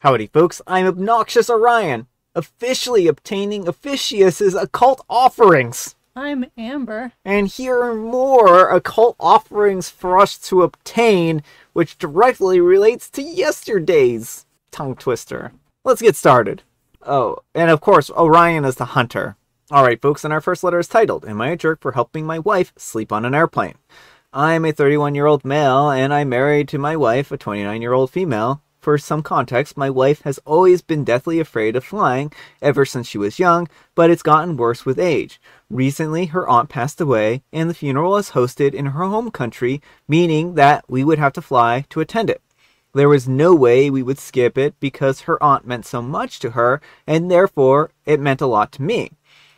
Howdy folks, I'm Obnoxious Orion, officially obtaining Officius's occult offerings. I'm Amber. And here are more occult offerings for us to obtain, which directly relates to yesterday's tongue twister. Let's get started. Oh, and of course, Orion is the hunter. Alright folks, and our first letter is titled, Am I a Jerk for Helping My Wife Sleep on an Airplane? I'm a 31-year-old male, and I'm married to my wife, a 29-year-old female. For some context, my wife has always been deathly afraid of flying ever since she was young, but it's gotten worse with age. Recently, her aunt passed away, and the funeral was hosted in her home country, meaning that we would have to fly to attend it. There was no way we would skip it because her aunt meant so much to her, and therefore it meant a lot to me.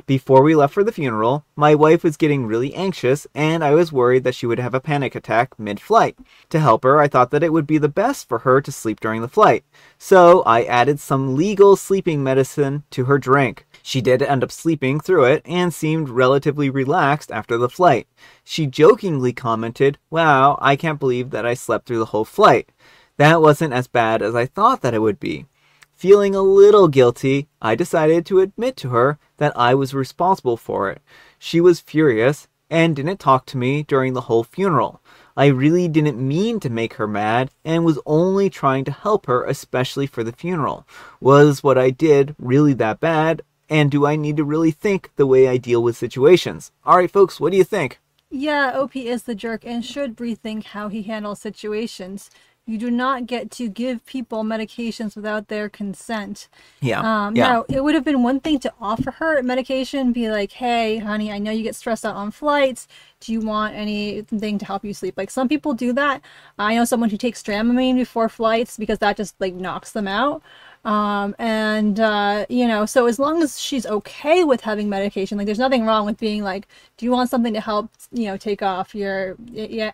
Before we left for the funeral, my wife was getting really anxious, and I was worried that she would have a panic attack mid-flight. To help her, I thought that it would be the best for her to sleep during the flight. So I added some legal sleeping medicine to her drink. She did end up sleeping through it and seemed relatively relaxed after the flight. She jokingly commented, "Wow, I can't believe that I slept through the whole flight. That wasn't as bad as I thought that it would be." Feeling a little guilty, I decided to admit to her that I was responsible for it. She was furious and didn't talk to me during the whole funeral. I really didn't mean to make her mad and was only trying to help her, especially for the funeral. Was what I did really that bad? And do I need to really think the way I deal with situations? Alright folks, what do you think? Yeah, OP is the jerk and should rethink how he handles situations. You do not get to give people medications without their consent. Yeah. Now, it would have been one thing to offer her medication, be like, hey, honey, I know you get stressed out on flights. Do you want anything to help you sleep? Like, some people do that. I know someone who takes Dramamine before flights because that just, like, knocks them out. You know, so as long as she's okay with having medication, like, there's nothing wrong with being like, do you want something to help, you know, take off your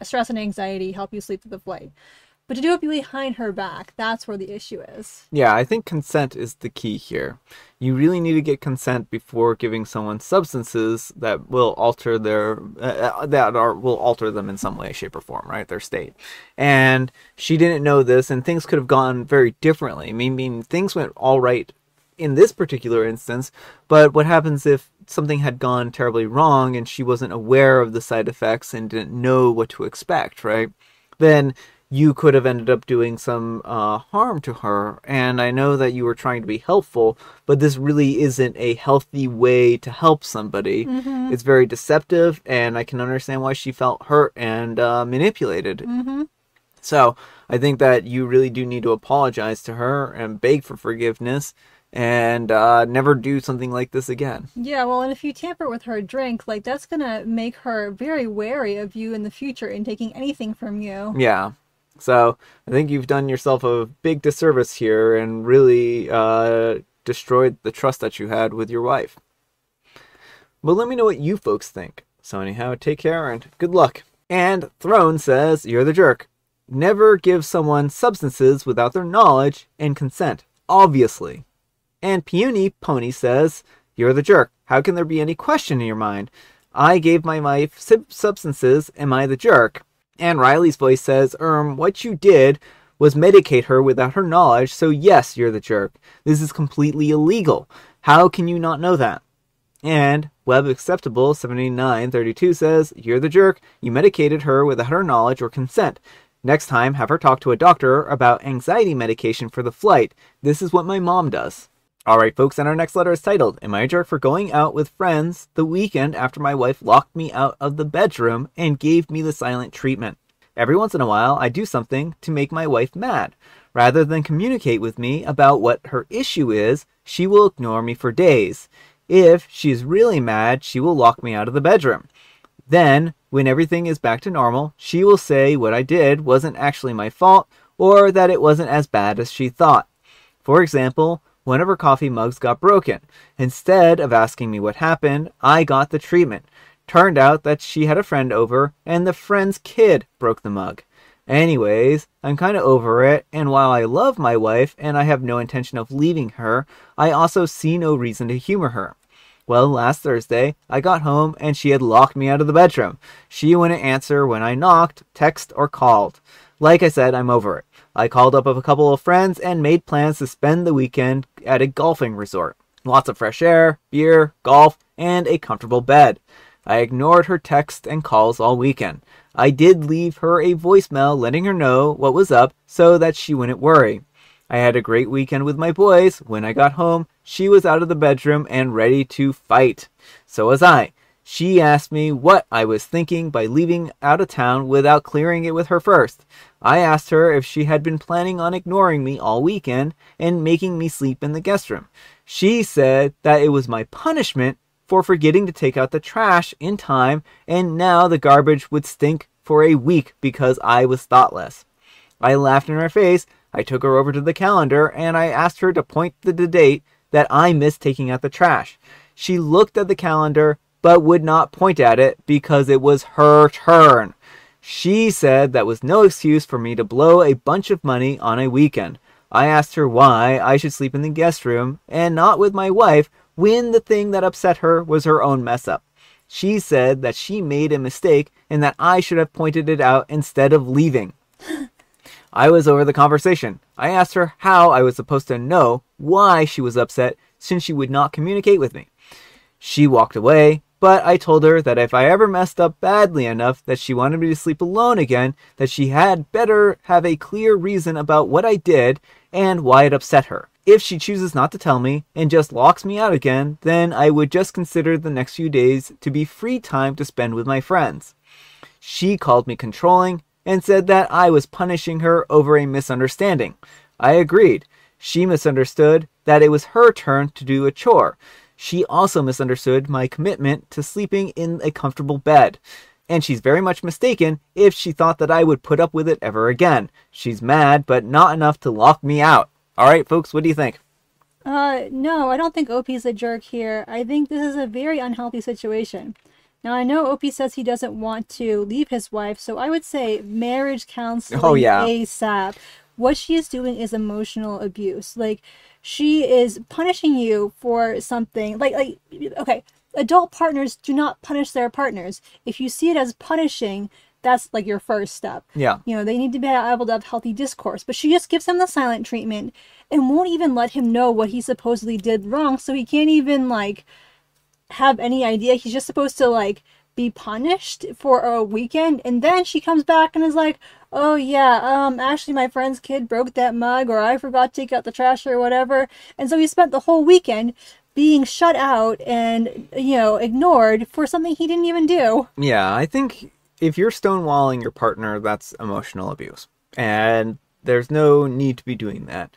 stress and anxiety, help you sleep through the flight? But to do it behind her back, that's where the issue is. Yeah, I think consent is the key here. You really need to get consent before giving someone substances that will alter will alter them in some way, shape, or form, right? Their state. And she didn't know this, and things could have gone very differently. I mean, things went all right in this particular instance, but what happens if something had gone terribly wrong and she wasn't aware of the side effects and didn't know what to expect, right? Then you could have ended up doing some harm to her. And I know that you were trying to be helpful, but this really isn't a healthy way to help somebody. Mm-hmm. It's very deceptive, and I can understand why she felt hurt and manipulated. Mm-hmm. So I think that you really do need to apologize to her and beg for forgiveness and never do something like this again. Yeah, well, and if you tamper with her drink, like, that's gonna make her very wary of you in the future and taking anything from you. Yeah. So I think you've done yourself a big disservice here and really destroyed the trust that you had with your wife. But let me know what you folks think. So anyhow, take care and good luck. And Throne says, you're the jerk. Never give someone substances without their knowledge and consent, obviously. And Puny Pony says, you're the jerk. How can there be any question in your mind? I gave my wife substances. Am I the jerk? And Riley's voice says, what you did was medicate her without her knowledge, so yes, you're the jerk. This is completely illegal. How can you not know that? And Web Acceptable 7932 says, you're the jerk. You medicated her without her knowledge or consent. Next time, have her talk to a doctor about anxiety medication for the flight. This is what my mom does. Alright folks, and our next letter is titled, Am I a jerk for going out with friends the weekend after my wife locked me out of the bedroom and gave me the silent treatment? Every once in a while, I do something to make my wife mad. Rather than communicate with me about what her issue is, she will ignore me for days. If she's really mad, she will lock me out of the bedroom. Then, when everything is back to normal, she will say what I did wasn't actually my fault, or that it wasn't as bad as she thought. For example, one of her coffee mugs got broken. Instead of asking me what happened, I got the treatment. Turned out that she had a friend over, and the friend's kid broke the mug. Anyways, I'm kind of over it, and while I love my wife, and I have no intention of leaving her, I also see no reason to humor her. Well, last Thursday, I got home, and she had locked me out of the bedroom. She wouldn't answer when I knocked, text, or called. Like I said, I'm over it. I called up a couple of friends and made plans to spend the weekend at a golfing resort. Lots of fresh air, beer, golf, and a comfortable bed. I ignored her texts and calls all weekend. I did leave her a voicemail letting her know what was up so that she wouldn't worry. I had a great weekend with my boys. When I got home, she was out of the bedroom and ready to fight. So was I. She asked me what I was thinking by leaving out of town without clearing it with her first. I asked her if she had been planning on ignoring me all weekend and making me sleep in the guest room. She said that it was my punishment for forgetting to take out the trash in time, and now the garbage would stink for a week because I was thoughtless. I laughed in her face. I took her over to the calendar and I asked her to point to the date that I missed taking out the trash. She looked at the calendar but would not point at it because it was her turn. She said that was no excuse for me to blow a bunch of money on a weekend. I asked her why I should sleep in the guest room and not with my wife when the thing that upset her was her own mess up. She said that she made a mistake and that I should have pointed it out instead of leaving. I was over the conversation. I asked her how I was supposed to know why she was upset since she would not communicate with me. She walked away, but I told her that if I ever messed up badly enough that she wanted me to sleep alone again, that she had better have a clear reason about what I did and why it upset her. If she chooses not to tell me and just locks me out again, then I would just consider the next few days to be free time to spend with my friends. She called me controlling and said that I was punishing her over a misunderstanding. I agreed. She misunderstood that it was her turn to do a chore. She also misunderstood my commitment to sleeping in a comfortable bed. And she's very much mistaken if she thought that I would put up with it ever again. She's mad, but not enough to lock me out. Alright, folks, what do you think? No, I don't think OP's a jerk here. I think this is a very unhealthy situation. Now, I know OP says he doesn't want to leave his wife, so I would say marriage counseling ASAP. What she is doing is emotional abuse. Like, she is punishing you for something. Okay, adult partners do not punish their partners. If you see it as punishing, that's like your first step. Yeah. You know, they need to be able to have healthy discourse. But she just gives him the silent treatment and won't even let him know what he supposedly did wrong, so he can't even, like, have any idea. He's just supposed to, like, be punished for a weekend, and then she comes back and is like, oh yeah, actually my friend's kid broke that mug, or I forgot to take out the trash, or whatever. And so he spent the whole weekend being shut out and, you know, ignored for something he didn't even do. Yeah, I think if you're stonewalling your partner, that's emotional abuse, and there's no need to be doing that.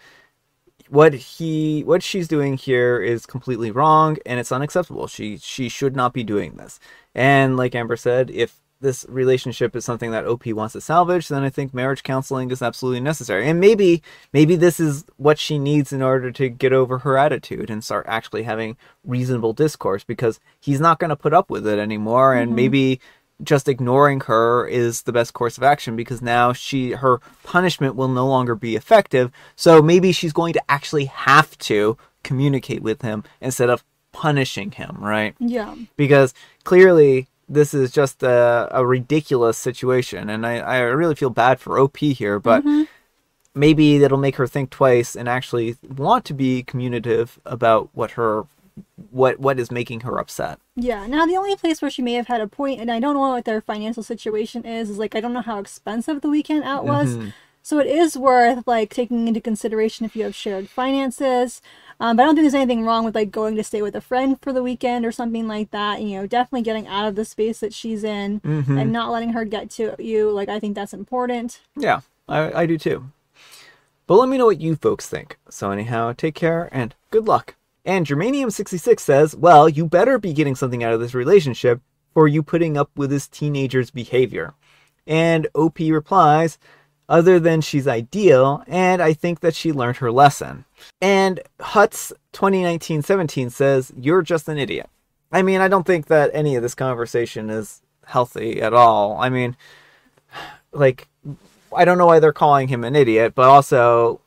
What she's doing here is completely wrong, and it's unacceptable. She should not be doing this. And like Amber said, if this relationship is something that OP wants to salvage, then I think marriage counseling is absolutely necessary. And maybe this is what she needs in order to get over her attitude and start actually having reasonable discourse, because he's not going to put up with it anymore. And maybe just ignoring her is the best course of action, because now her punishment will no longer be effective. So maybe she's going to actually have to communicate with him instead of punishing him, right? Yeah. Because clearly this is just a ridiculous situation, and I really feel bad for OP here, but maybe that'll make her think twice and actually want to be communicative about what is making her upset. Yeah, now the only place where she may have had a point, and I don't know what their financial situation is like, I don't know how expensive the weekend out was. So it is worth, like, taking into consideration if you have shared finances. But I don't think there's anything wrong with, like, going to stay with a friend for the weekend or something like that. You know, definitely getting out of the space that she's in and not letting her get to you. Like, I think that's important. Yeah, I do too. But let me know what you folks think. So anyhow, take care and good luck. And Germanium66 says, well, you better be getting something out of this relationship for you putting up with this teenager's behavior. And OP replies, other than she's ideal, and I think that she learned her lesson. And Huts 2019-17 says, you're just an idiot. I mean, I don't think that any of this conversation is healthy at all. I mean, like, I don't know why they're calling him an idiot, but also,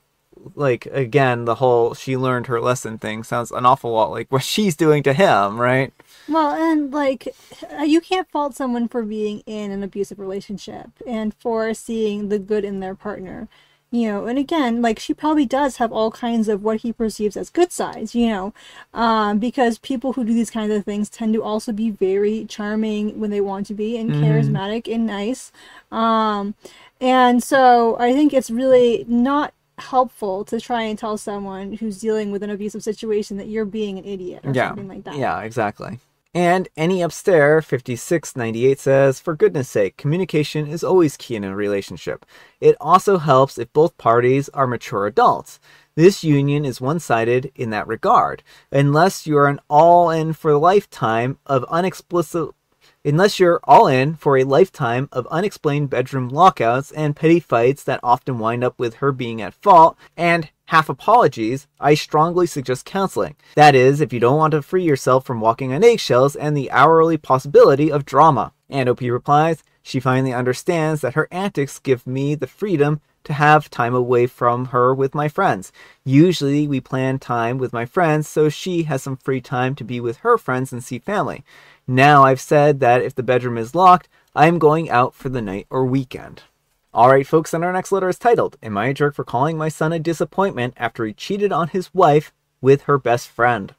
like, again, the whole she learned her lesson thing sounds an awful lot like what she's doing to him, right? Well, and, like, you can't fault someone for being in an abusive relationship and for seeing the good in their partner. And again, like she probably does have all kinds of what he perceives as good sides, because people who do these kinds of things tend to also be very charming when they want to be and Mm-hmm. charismatic and nice. Um, and so I think it's really not helpful to try and tell someone who's dealing with an abusive situation that you're being an idiot or Yeah, something like that. yeah, exactly. And Any Upstairs 5698 says, for goodness sake, communication is always key in a relationship. It also helps if both parties are mature adults. This union is one-sided in that regard. Unless you're an all-in for a lifetime of unexplicit Unless you're all in for a lifetime of unexplained bedroom lockouts and petty fights that often wind up with her being at fault and half apologies, I strongly suggest counseling. That is, if you don't want to free yourself from walking on eggshells and the hourly possibility of drama. And OP replies, she finally understands that her antics give me the freedom to have time away from her with my friends. Usually we plan time with my friends so she has some free time to be with her friends and see family. Now I've said that if the bedroom is locked, I'm going out for the night or weekend. Alright folks, and our next letter is titled, Am I a Jerk for Calling My Son a Disappointment After He Cheated on His Wife with Her Best Friend?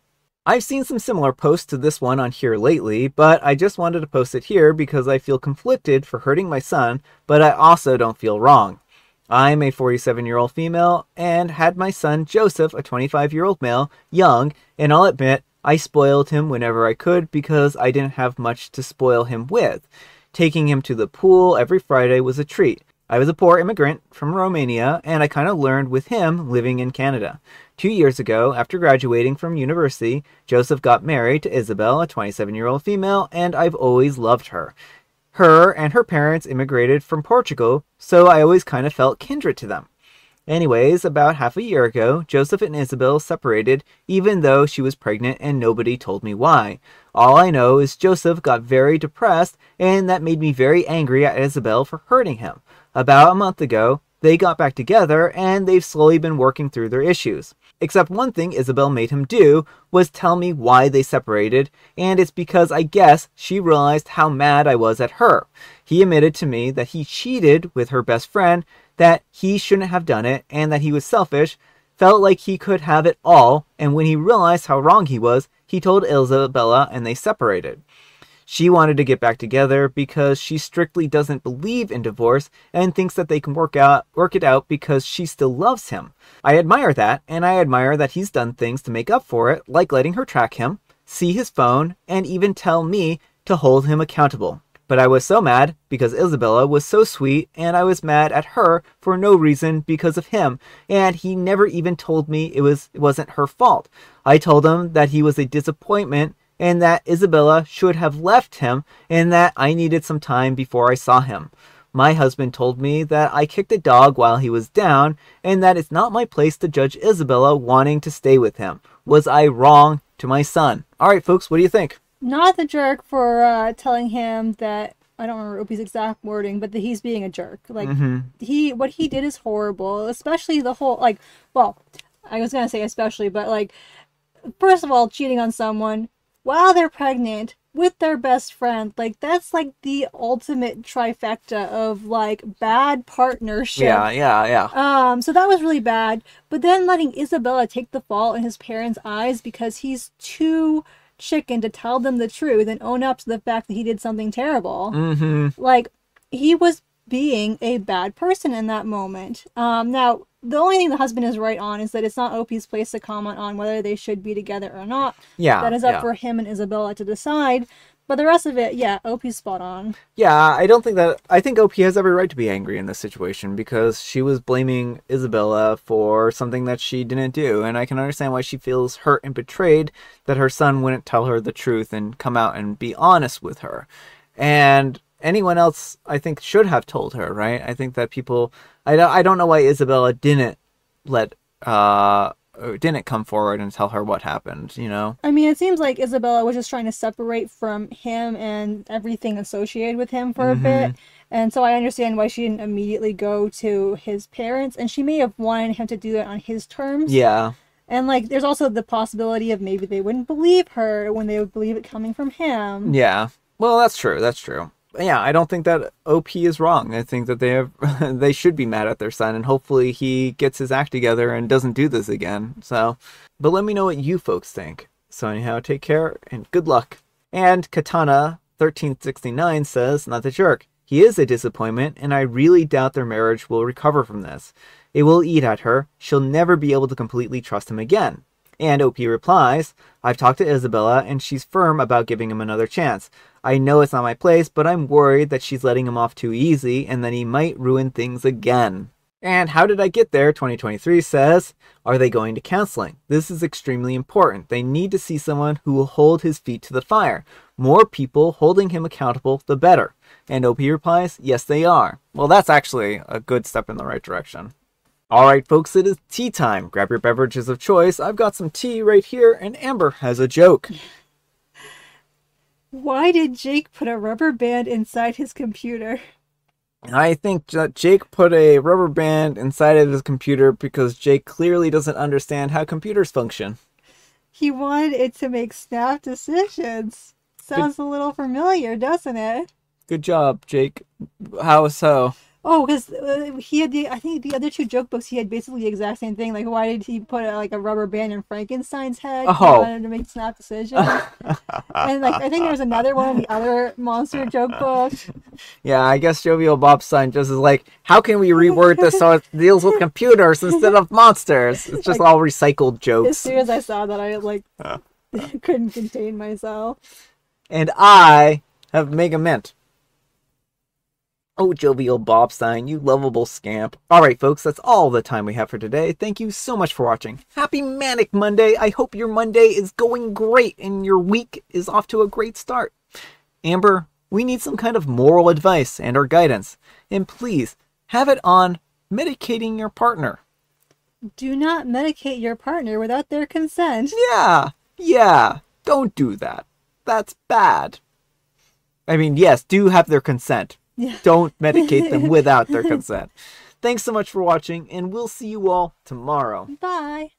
I've seen some similar posts to this one on here lately, but I just wanted to post it here because I feel conflicted for hurting my son, but I also don't feel wrong. I'm a 47-year-old female and had my son Joseph, a 25-year-old male, young, and I'll admit I spoiled him whenever I could because I didn't have much to spoil him with. Taking him to the pool every Friday was a treat. I was a poor immigrant from Romania, and I kind of learned with him living in Canada. 2 years ago, after graduating from university, Joseph got married to Isabel, a 27-year-old female, and I've always loved her. Her and her parents immigrated from Portugal, so I always kind of felt kindred to them. Anyways, about half a year ago, Joseph and Isabel separated even though she was pregnant and nobody told me why. All I know is Joseph got very depressed and that made me very angry at Isabel for hurting him. About a month ago, they got back together and they've slowly been working through their issues. Except one thing Isabel made him do was tell me why they separated, and it's because I guess she realized how mad I was at her. He admitted to me that he cheated with her best friend, that he shouldn't have done it, and that he was selfish, felt like he could have it all, and when he realized how wrong he was, he told Isabella and they separated. She wanted to get back together because she strictly doesn't believe in divorce and thinks that they can work it out because she still loves him. I admire that, and I admire that he's done things to make up for it, like letting her track him, see his phone, and even tell me to hold him accountable. But I was so mad because Isabella was so sweet, and I was mad at her for no reason because of him, and he never even told me it wasn't her fault. I told him that he was a disappointment and that Isabella should have left him and that I needed some time before I saw him. My husband told me that I kicked a dog while he was down and that it's not my place to judge Isabella wanting to stay with him. Was I wrong to my son? Alright folks, what do you think? Not the jerk for telling him that, I don't remember Opie's exact wording, but that he's being a jerk. Like, what he did is horrible, especially the whole, like, well, I was gonna say especially, but like, first of all, cheating on someone while they're pregnant with their best friend, like that's like the ultimate trifecta of like bad partnership. Yeah. So that was really bad. But then letting Isabella take the fall in his parents' eyes because he's too chicken to tell them the truth and own up to the fact that he did something terrible. Like, he was being a bad person in that moment. Now, the only thing the husband is right on is that it's not Opie's place to comment on whether they should be together or not. That is up for him and Isabella to decide. But the rest of it, yeah, Opie's spot on. Yeah, I think OP has every right to be angry in this situation because she was blaming Isabella for something that she didn't do, and I can understand why she feels hurt and betrayed that her son wouldn't tell her the truth and come out and be honest with her. And anyone else, I think, should have told her, right? I think that people, I don't know why Isabella didn't didn't come forward and tell her what happened, you know? I mean, it seems like Isabella was just trying to separate from him and everything associated with him for a bit. And so I understand why she didn't immediately go to his parents. And she may have wanted him to do it on his terms. Yeah. And, like, there's also the possibility of maybe they wouldn't believe her when they would believe it coming from him. Yeah. Well, that's true. That's true. Yeah, I don't think that OP is wrong. I think that they should be mad at their son, and hopefully he gets his act together and doesn't do this again. So, but let me know what you folks think. So anyhow, take care and good luck. And Katana 1369 says, not the jerk. He is a disappointment, and I really doubt their marriage will recover from this. It will eat at her. She'll never be able to completely trust him again. And OP replies, I've talked to Isabella, and she's firm about giving him another chance. I know it's not my place, but I'm worried that she's letting him off too easy, and that he might ruin things again. And How Did I Get There 2023 says, are they going to counseling? This is extremely important. They need to see someone who will hold his feet to the fire. More people holding him accountable, the better. And OP replies, yes, they are. Well, that's actually a good step in the right direction. Alright folks, it is tea time. Grab your beverages of choice. I've got some tea right here, and Amber has a joke. Why did Jake put a rubber band inside his computer? I think that Jake put a rubber band inside of his computer because Jake clearly doesn't understand how computers function. He wanted it to make snap decisions. Sounds a little familiar, doesn't it? Good job, Jake. How so? Oh, because he had I think the other two joke books, he had basically the exact same thing. Like, why did he put a rubber band in Frankenstein's head? Oh. He wanted to make snap decisions. And I think there was another one in the other monster joke book. Yeah, I guess Jovial Bobstein just is like, how can we reword this so it deals with computers instead of monsters? It's just all recycled jokes. As soon as I saw that, I couldn't contain myself. And I have Mega Mint. Oh, Jovial Bobstein, you lovable scamp. Alright, folks, that's all the time we have for today. Thank you so much for watching. Happy Manic Monday. I hope your Monday is going great and your week is off to a great start. Amber, we need some kind of moral advice and or guidance. And please, have it on medicating your partner. Do not medicate your partner without their consent. Yeah. Don't do that. That's bad. I mean, yes, do have their consent. Yeah. Don't medicate them without their consent. Thanks so much for watching, and we'll see you all tomorrow. Bye.